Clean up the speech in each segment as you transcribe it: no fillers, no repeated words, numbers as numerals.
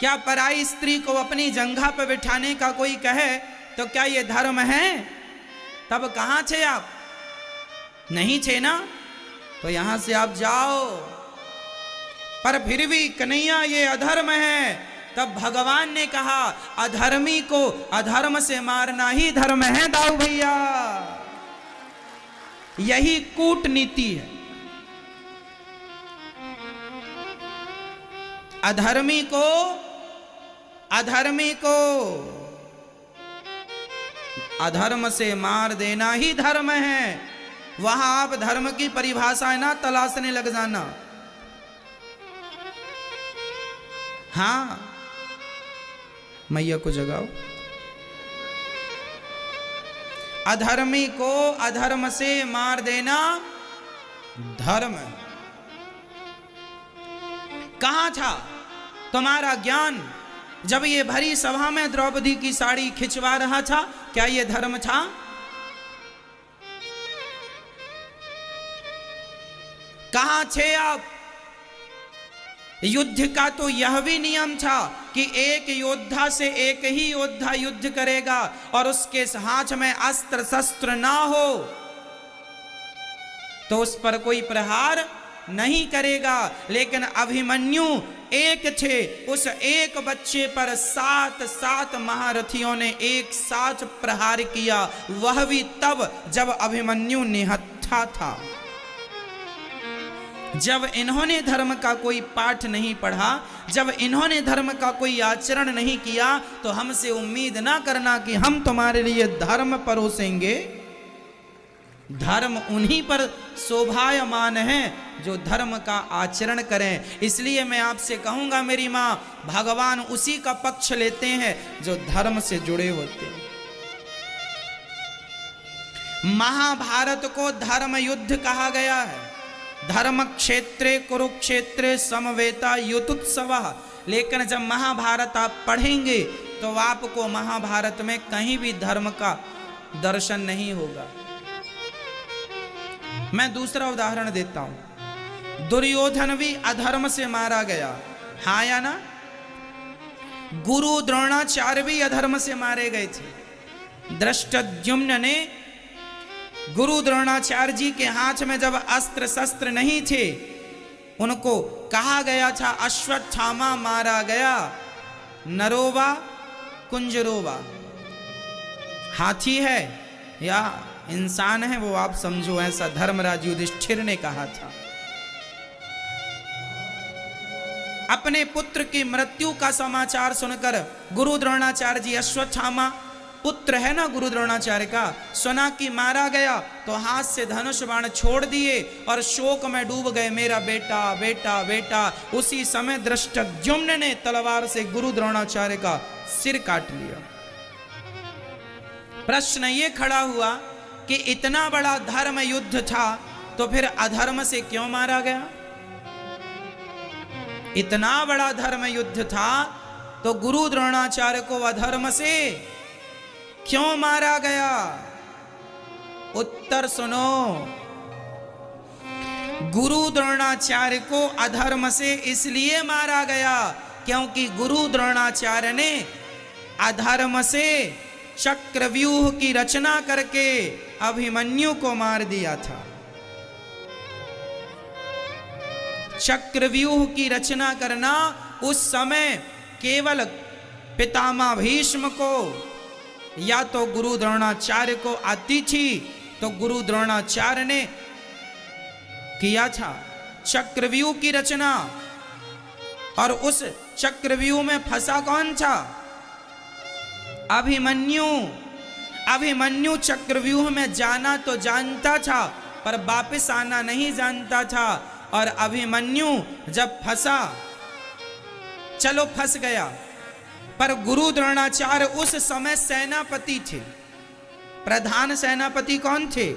क्या पराई स्त्री को अपनी जंघा पर बिठाने का कोई कहे तो क्या ये धर्म है? तब कहां थे आप? नहीं थे ना, तो यहां से आप जाओ। पर फिर भी कन्हैया ये अधर्म है। तब भगवान ने कहा अधर्मी को अधर्म से मारना ही धर्म है दाऊ भैया, यही कूटनीति है। अधर्मी को अधर्म से मार देना ही धर्म है। वहां आप धर्म की परिभाषा ना तलाशने लग जाना। हां, मैया को जगाओ। अधर्मी को अधर्म से मार देना धर्म है। कहां था तुम्हारा ज्ञान जब ये भरी सभा में द्रौपदी की साड़ी खिंचवा रहा था? क्या ये धर्म था? कहां थे आप? युद्ध का तो यह भी नियम था कि एक योद्धा से एक ही योद्धा युद्ध करेगा और उसके हाथ में अस्त्र शस्त्र ना हो तो उस पर कोई प्रहार नहीं करेगा। लेकिन अभिमन्यु एक थे, उस एक बच्चे पर 7 महारथियों ने एक साथ प्रहार किया, वह भी तब जब अभिमन्यु निहत्था था। जब इन्होंने धर्म का कोई पाठ नहीं पढ़ा, जब इन्होंने धर्म का कोई आचरण नहीं किया, तो हमसे उम्मीद ना करना कि हम तुम्हारे लिए धर्म परोसेंगे। धर्म उन्हीं पर शोभायमान है जो धर्म का आचरण करें। इसलिए मैं आपसे कहूंगा मेरी मां, भगवान उसी का पक्ष लेते हैं जो धर्म से जुड़े होते हैं। महाभारत को धर्म युद्ध कहा गया है। धर्म क्षेत्रे कुरुक्षेत्रे समवेता युतुत्सवः। लेकिन जब महाभारत आप पढ़ेंगे तो आपको महाभारत में कहीं भी धर्म का दर्शन नहीं होगा। मैं दूसरा उदाहरण देता हूं। दुर्योधन भी अधर्म से मारा गया, हाँ या ना? गुरु द्रोणाचार्य भी अधर्म से मारे गए थे। धृष्टद्युम्न ने गुरु द्रोणाचार्य जी के हाथ में जब अस्त्र शस्त्र नहीं थे, उनको कहा गया था अश्वत्थामा मारा गया, नरोवा कुंजरोवा। हाथी है या इंसान है वो आप समझो, ऐसा धर्मराज युधिष्ठिर ने कहा था। अपने पुत्र की मृत्यु का समाचार सुनकर गुरु द्रोणाचार्य जी, अश्वत्थामा पुत्र है ना गुरु द्रोणाचार्य का, सुना कि मारा गया तो हाथ से धनुष बाण छोड़ दिए और शोक में डूब गए, मेरा बेटा बेटा बेटा। उसी समय धृष्टद्युम्न ने तलवार से गुरु द्रोणाचार्य का सिर काट लिया। प्रश्न ये खड़ा हुआ कि इतना बड़ा धर्म युद्ध था तो फिर अधर्म से क्यों मारा गया? इतना बड़ा धर्म युद्ध था तो गुरु द्रोणाचार्य को अधर्म से क्यों मारा गया? उत्तर सुनो। गुरु द्रोणाचार्य को अधर्म से इसलिए मारा गया क्योंकि गुरु द्रोणाचार्य ने अधर्म से चक्रव्यूह की रचना करके अभिमन्यु को मार दिया था। चक्रव्यूह की रचना करना उस समय केवल पितामह भीष्म को या तो गुरु द्रोणाचार्य को आती थी, तो गुरु द्रोणाचार्य ने किया था चक्रव्यूह की रचना। और उस चक्रव्यूह में फंसा कौन था? अभिमन्यु। अभिमन्यु चक्रव्यूह में जाना तो जानता था पर वापस आना नहीं जानता था। और अभिमन्यु जब फंसा, चलो फंस गया, पर गुरु द्रोणाचार्य उस समय सेनापति थे। प्रधान सेनापति कौन थे?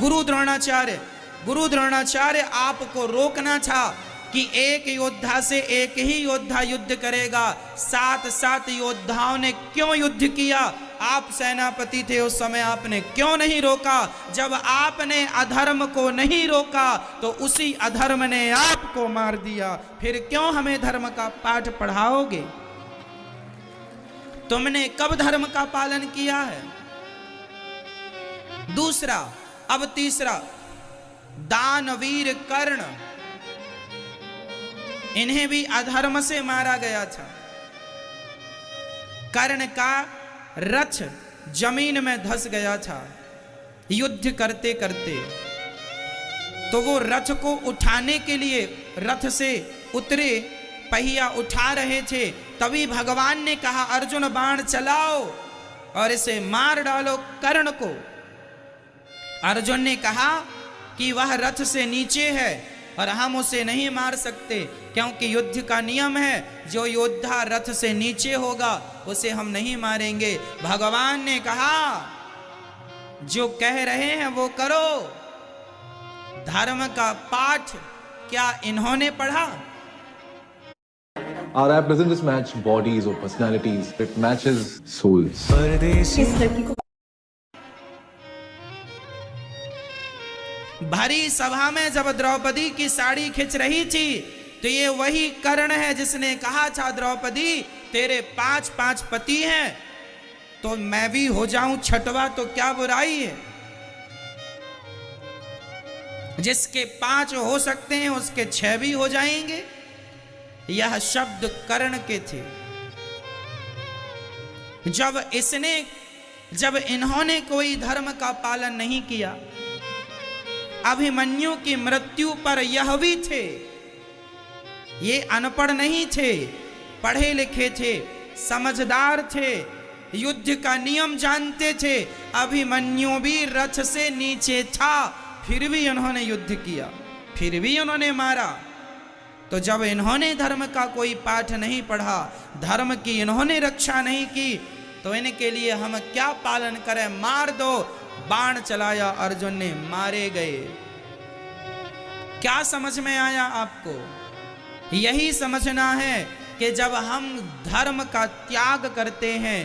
गुरु द्रोणाचार्य। गुरु द्रोणाचार्य आपको रोकना था कि एक योद्धा से एक ही योद्धा युद्ध करेगा। 7 योद्धाओं ने क्यों युद्ध किया? आप सेनापति थे उस समय, आपने क्यों नहीं रोका? जब आपने अधर्म को नहीं रोका तो उसी अधर्म ने आपको मार दिया। फिर क्यों हमें धर्म का पाठ पढ़ाओगे? तुमने कब धर्म का पालन किया है? दूसरा, अब तीसरा, दानवीर कर्ण, इन्हें भी अधर्म से मारा गया था। कर्ण का रथ जमीन में धंस गया था युद्ध करते करते। तो वो रथ को उठाने के लिए रथ से उतरे, पहिया उठा रहे थे, तभी भगवान ने कहा अर्जुन बाण चलाओ और इसे मार डालो कर्ण को। अर्जुन ने कहा कि वह रथ से नीचे है और हम उसे नहीं मार सकते, क्योंकि युद्ध का नियम है, जो योद्धा रथ से नीचे होगा उसे हम नहीं मारेंगे। भगवान ने कहा जो कह रहे हैं वो करो। धर्म का पाठ क्या इन्होंने पढ़ा? RI doesn't just match bodies or personalities, it matches souls. भरी सभा में जब द्रौपदी की साड़ी खिंच रही थी तो ये वही कर्ण है जिसने कहा था द्रौपदी तेरे 5 पति हैं तो मैं भी हो जाऊं छठवा तो क्या बुराई है। जिसके 5 हो सकते हैं उसके 6 भी हो जाएंगे। यह शब्द कर्ण के थे। जब इन्होंने कोई धर्म का पालन नहीं किया, अभिमन्यु की मृत्यु पर यह भी थे। ये अनपढ़ नहीं थे, पढ़े लिखे थे, समझदार थे, युद्ध का नियम जानते थे। अभिमन्यु भी रथ से नीचे था, फिर भी इन्होंने युद्ध किया, फिर भी उन्होंने मारा। तो जब इन्होंने धर्म का कोई पाठ नहीं पढ़ा, धर्म की इन्होंने रक्षा नहीं की, तो इनके लिए हम क्या पालन करें? मार दो। बाण चलाया अर्जुन ने, मारे गए। क्या समझ में आया आपको? यही समझना है कि जब हम धर्म का त्याग करते हैं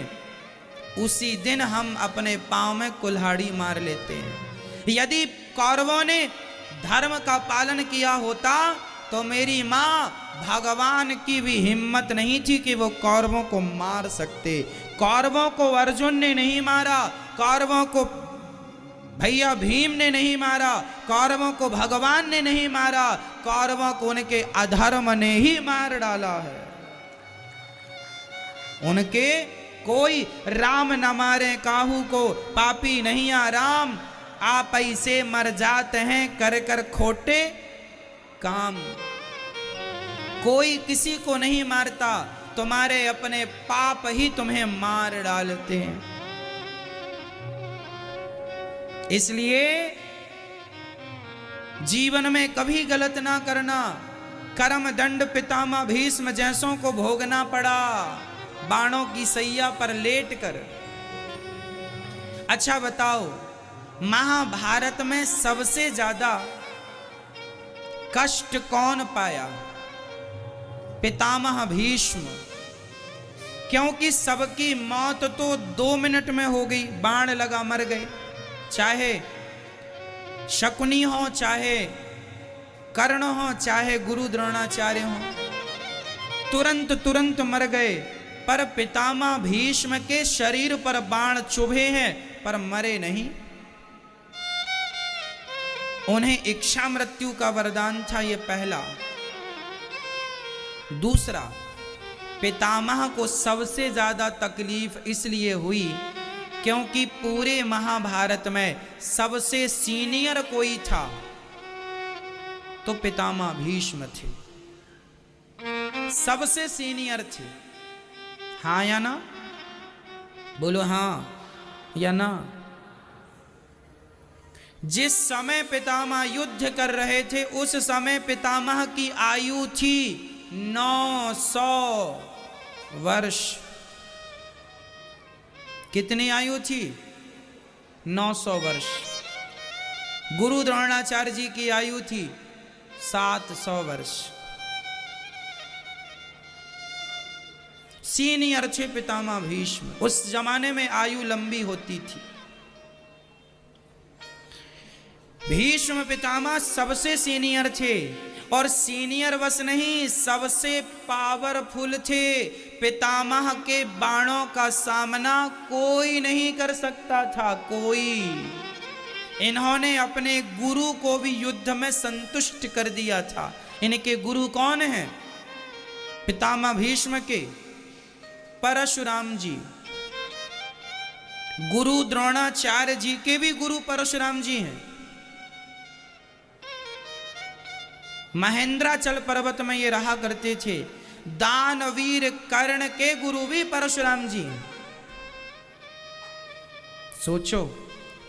उसी दिन हम अपने पांव में कुल्हाड़ी मार लेते हैं। यदि कौरवों ने धर्म का पालन किया होता तो मेरी मां भगवान की भी हिम्मत नहीं थी कि वो कौरवों को मार सकते। कौरवों को अर्जुन ने नहीं मारा, कौरवों को भैया भीम ने नहीं मारा, कौरवों को भगवान ने नहीं मारा, कौरवों को उनके अधर्म ने ही मार डाला है। उनके कोई राम न मारे काहू को, पापी नहीं आ राम, आप ऐसे मर जाते हैं कर कर खोटे काम। कोई किसी को नहीं मारता, तुम्हारे अपने पाप ही तुम्हें मार डालते हैं। इसलिए जीवन में कभी गलत ना करना। कर्म दंड पितामह भीष्म जैसों को भोगना पड़ा बाणों की सैया पर लेट कर। अच्छा बताओ, महाभारत में सबसे ज्यादा कष्ट कौन पाया? पितामह भीष्म। क्योंकि सबकी मौत तो 2 मिनट में हो गई, बाण लगा मर गए। चाहे शकुनी हो, चाहे कर्ण हो, चाहे गुरु द्रोणाचार्य हो, तुरंत तुरंत मर गए। पर पितामह भीष्म के शरीर पर बाण चुभे हैं पर मरे नहीं। उन्हें इच्छा मृत्यु का वरदान था, ये पहला। दूसरा, पितामह को सबसे ज्यादा तकलीफ इसलिए हुई क्योंकि पूरे महाभारत में सबसे सीनियर कोई था तो पितामह भीष्म थे। सबसे सीनियर थे। हाँ या ना? बोलो हाँ या ना। जिस समय पितामह युद्ध कर रहे थे उस समय पितामह की आयु थी 900 वर्ष। कितनी आयु थी? 900 वर्ष। गुरु द्रोणाचार्य जी की आयु थी 700 वर्ष। सीनियर थे पितामह भीष्म। उस जमाने में आयु लंबी होती थी। भीष्म पितामह सबसे सीनियर थे और सीनियर बस नहीं, सबसे पावरफुल थे। पितामह के बाणों का सामना कोई नहीं कर सकता था, कोई। इन्होंने अपने गुरु को भी युद्ध में संतुष्ट कर दिया था। इनके गुरु कौन हैं? पितामह भीष्म के परशुराम जी। गुरु द्रोणाचार्य जी के भी गुरु परशुराम जी हैं। महेंद्राचल पर्वत में ये रहा करते थे। दानवीर कर्ण के गुरु भी परशुराम जी हैं। सोचो,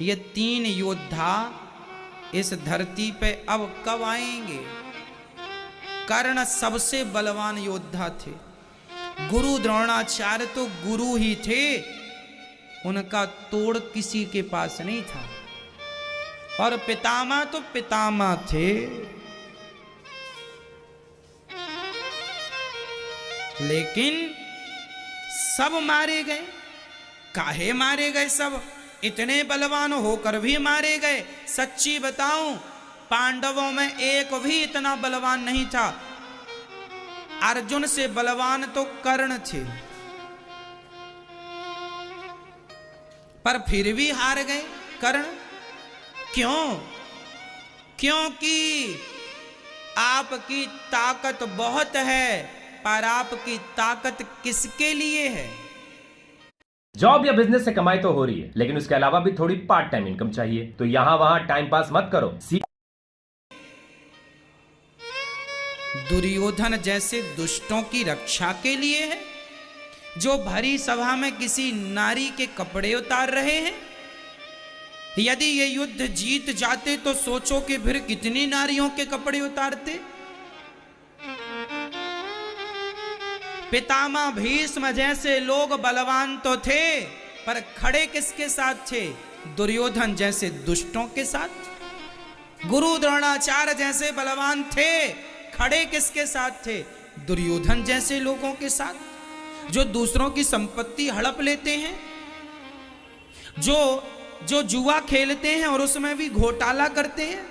ये 3 योद्धा इस धरती पे अब कब आएंगे? कर्ण सबसे बलवान योद्धा थे। गुरु द्रोणाचार्य तो गुरु ही थे, उनका तोड़ किसी के पास नहीं था। और पितामह तो पितामह थे। लेकिन सब मारे गए। काहे मारे गए सब? इतने बलवान होकर भी मारे गए। सच्ची बताऊं, पांडवों में एक भी इतना बलवान नहीं था। अर्जुन से बलवान तो कर्ण थे, पर फिर भी हार गए कर्ण। क्यों? क्योंकि आपकी ताकत बहुत है, पर आपकी ताकत किसके लिए है? जॉब या बिजनेस से कमाई तो हो रही है, लेकिन उसके अलावा भी थोड़ी पार्ट टाइम इनकम चाहिए। तो यहां वहां टाइम पास मत करो। दुर्योधन जैसे दुष्टों की रक्षा के लिए है, जो भरी सभा में किसी नारी के कपड़े उतार रहे हैं। यदि ये युद्ध जीत जाते तो सोचो कि फिर कितनी नारियों के कपड़े उतारते। पितामह भीष्म जैसे लोग बलवान तो थे, पर खड़े किसके साथ थे? दुर्योधन जैसे दुष्टों के साथ। गुरु द्रोणाचार्य जैसे बलवान थे, खड़े किसके साथ थे? दुर्योधन जैसे लोगों के साथ, जो दूसरों की संपत्ति हड़प लेते हैं, जो जुआ खेलते हैं और उसमें भी घोटाला करते हैं,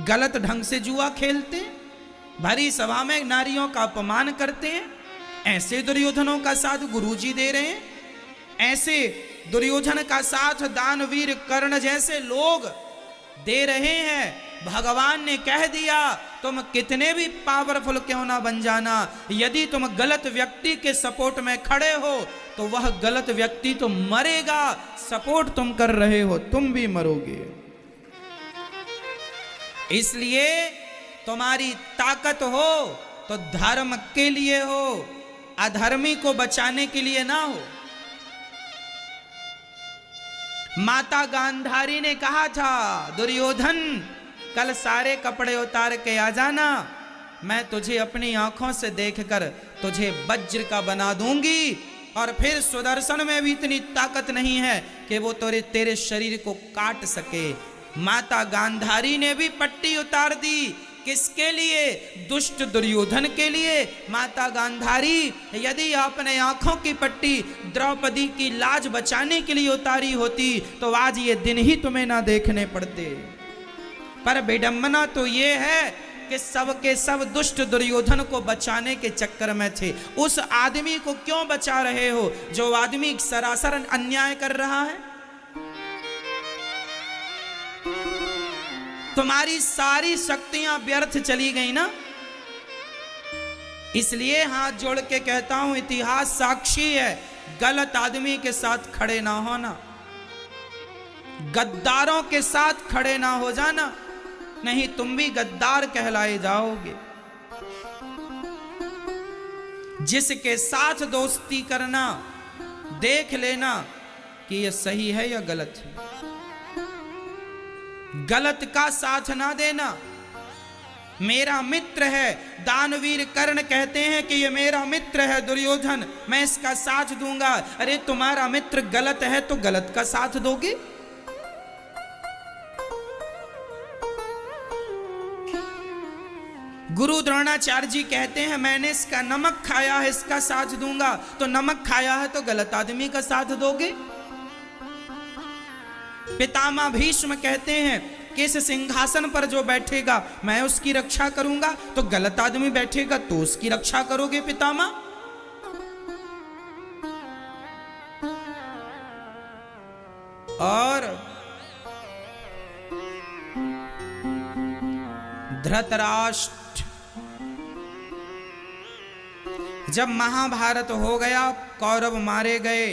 गलत ढंग से जुआ खेलते हैं, भरी सभा में नारियों का अपमान करते हैं। ऐसे दुर्योधनों का साथ गुरुजी दे रहे हैं। ऐसे दुर्योधन का साथ दानवीर कर्ण जैसे लोग दे रहे हैं। भगवान ने कह दिया, तुम कितने भी पावरफुल क्यों ना बन जाना, यदि तुम गलत व्यक्ति के सपोर्ट में खड़े हो तो वह गलत व्यक्ति तो मरेगा। सपोर्ट तुम कर रहे हो, तुम भी मरोगे। इसलिए तुम्हारी ताकत हो तो धर्म के लिए हो, अधर्मी को बचाने के लिए ना हो। माता गांधारी ने कहा था, दुर्योधन कल सारे कपड़े उतार के आ जाना, मैं तुझे अपनी आंखों से देखकर तुझे वज्र का बना दूंगी। और फिर सुदर्शन में भी इतनी ताकत नहीं है कि वो तेरे शरीर को काट सके। माता गांधारी ने भी पट्टी उतार दी। किसके लिए? दुष्ट दुर्योधन के लिए। माता गांधारी यदि आपने आंखों की पट्टी द्रौपदी की लाज बचाने के लिए उतारी होती तो आज ये दिन ही तुम्हें ना देखने पड़ते। पर विडंबना तो ये है कि सबके सब दुष्ट दुर्योधन को बचाने के चक्कर में थे। उस आदमी को क्यों बचा रहे हो जो आदमी सरासर अन्याय कर रहा है? तुम्हारी सारी शक्तियां व्यर्थ चली गई ना। इसलिए हाथ जोड़ के कहता हूं, इतिहास साक्षी है, गलत आदमी के साथ खड़े ना होना, गद्दारों के साथ खड़े ना हो जाना, नहीं तुम भी गद्दार कहलाए जाओगे। जिसके साथ दोस्ती करना देख लेना कि यह सही है या गलत है। गलत का साथ ना देना। मेरा मित्र है, दानवीर कर्ण कहते हैं कि ये मेरा मित्र है दुर्योधन, मैं इसका साथ दूंगा। अरे तुम्हारा मित्र गलत है तो गलत का साथ दोगे? गुरु द्रोणाचार्य जी कहते हैं, मैंने इसका नमक खाया है, इसका साथ दूंगा। तो नमक खाया है तो गलत आदमी का साथ दोगे? पितामह भीष्म कहते हैं, कि इस सिंहासन पर जो बैठेगा मैं उसकी रक्षा करूंगा, तो गलत आदमी बैठेगा तो उसकी रक्षा करोगे पितामह। और धृतराष्ट्र जब महाभारत हो गया, कौरव मारे गए,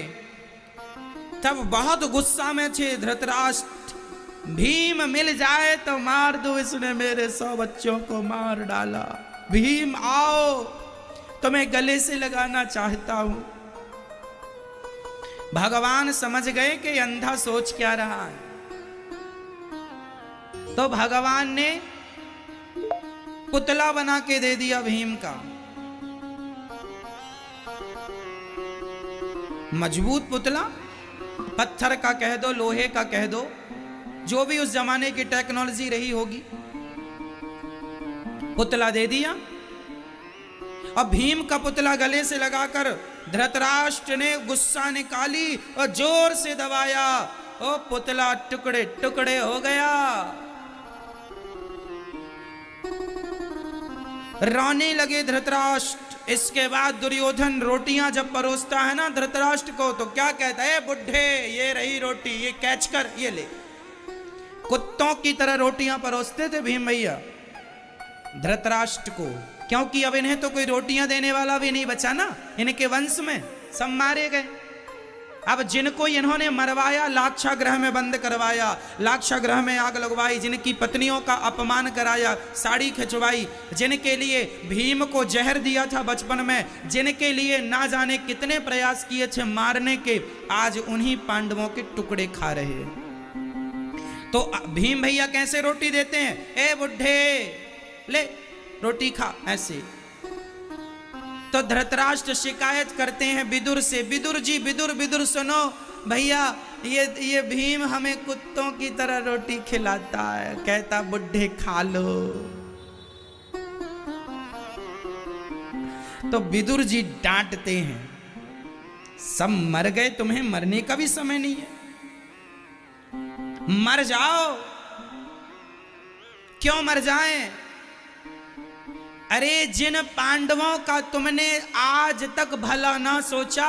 तब बहुत गुस्सा में थे धृतराष्ट्र। भीम मिल जाए तो मार दो, इसने मेरे 100 बच्चों को मार डाला। भीम आओ, तुम्हें गले से लगाना चाहता हूं। भगवान समझ गए कि अंधा सोच क्या रहा है, तो भगवान ने पुतला बना के दे दिया भीम का। मजबूत पुतला, पत्थर का कह दो, लोहे का कह दो, जो भी उस जमाने की टेक्नोलॉजी रही होगी, पुतला दे दिया। अब भीम का पुतला गले से लगाकर धृतराष्ट्र ने गुस्सा निकाली और जोर से दबाया, ओ पुतला टुकड़े टुकड़े हो गया। रोने लगे धृतराष्ट्र। इसके बाद दुर्योधन रोटियां जब परोसता है ना धृतराष्ट्र को, तो क्या कहता है, बुढ़े ये रही रोटी, ये कैच कर, ये ले। कुत्तों की तरह रोटियां परोसते थे भीम भैया धृतराष्ट्र को, क्योंकि अब इन्हें तो कोई रोटियां देने वाला भी नहीं बचा ना, इनके वंश में सब मारे गए। अब जिनको इन्होंने मरवाया, लाक्षागृह में बंद करवाया, लाक्षागृह में आग लगवाई, जिनकी पत्नियों का अपमान कराया, साड़ी खिंचवाई, जिनके लिए भीम को जहर दिया था बचपन में, जिनके लिए ना जाने कितने प्रयास किए थे मारने के, आज उन्हीं पांडवों के टुकड़े खा रहे हैं। तो भीम भैया कैसे रोटी देते हैं, ए बुढ़े ले रोटी खा, ऐसे। तो धृतराष्ट्र शिकायत करते हैं विदुर से, विदुर जी, विदुर सुनो भैया, ये भीम हमें कुत्तों की तरह रोटी खिलाता है, कहता बुढ़े खा लो। तो विदुर जी डांटते हैं, सब मर गए, तुम्हें मरने का भी समय नहीं है, मर जाओ। क्यों मर जाएं? अरे जिन पांडवों का तुमने आज तक भला ना सोचा,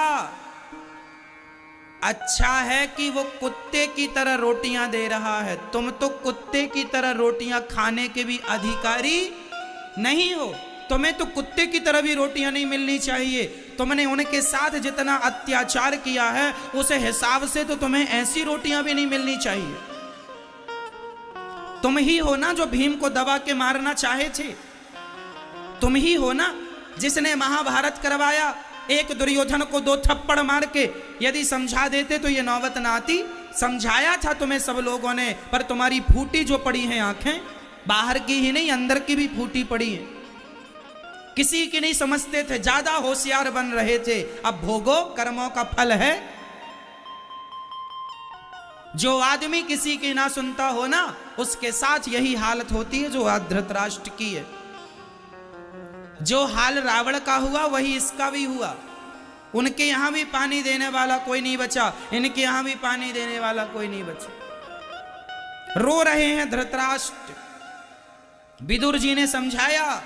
अच्छा है कि वो कुत्ते की तरह रोटियां दे रहा है। तुम तो कुत्ते की तरह रोटियां खाने के भी अधिकारी नहीं हो, तुम्हें तो कुत्ते की तरह भी रोटियां नहीं मिलनी चाहिए। तुमने उनके साथ जितना अत्याचार किया है उस हिसाब से तो तुम्हें ऐसी रोटियां भी नहीं मिलनी चाहिए। तुम ही हो ना जो भीम को दबा के मारना चाहे थे, तुम ही हो ना जिसने महाभारत करवाया। एक दुर्योधन को 2 थप्पड़ मार के यदि समझा देते तो ये नौबत ना आती। समझाया था तुम्हें सब लोगों ने, पर तुम्हारी फूटी जो पड़ी हैं आंखें, बाहर की ही नहीं अंदर की भी फूटी पड़ी हैं, किसी की नहीं समझते थे, ज्यादा होशियार बन रहे थे। अब भोगो, कर्मों का फल है। जो आदमी किसी की ना सुनता हो ना, उसके साथ यही हालत होती है जो आज धृतराष्ट्र की है। जो हाल रावण का हुआ वही इसका भी हुआ। उनके यहां भी पानी देने वाला कोई नहीं बचा, इनके यहां भी पानी देने वाला कोई नहीं बचा। रो रहे हैं धृतराष्ट्र। विदुर जी ने समझाया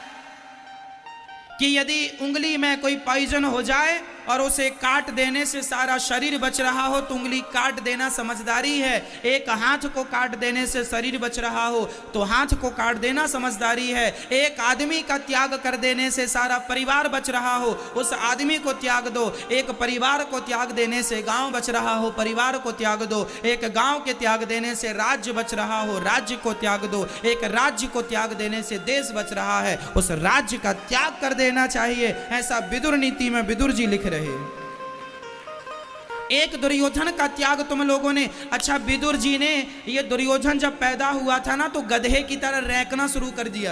कि यदि उंगली में कोई पॉइजन हो जाए और उसे काट देने से सारा शरीर बच रहा हो तो उंगली काट देना समझदारी है। एक हाथ को काट देने से शरीर बच रहा हो तो हाथ को काट देना समझदारी है। एक आदमी का त्याग कर देने से सारा परिवार बच रहा हो, उस आदमी को त्याग दो। एक परिवार को त्याग देने से गांव बच रहा हो, परिवार को त्याग दो। एक गांव के त्याग देने से राज्य बच रहा हो, राज्य को त्याग दो। एक राज्य को त्याग देने से देश बच रहा है, उस राज्य का त्याग कर देना चाहिए। ऐसा विदुर नीति में विदुर जी लिख रहे। एक दुर्योधन का त्याग तुम लोगों ने, अच्छा विदुर जी ने, ये दुर्योधन जब पैदा हुआ था ना तो गधे की तरह रैंकना शुरू कर दिया था।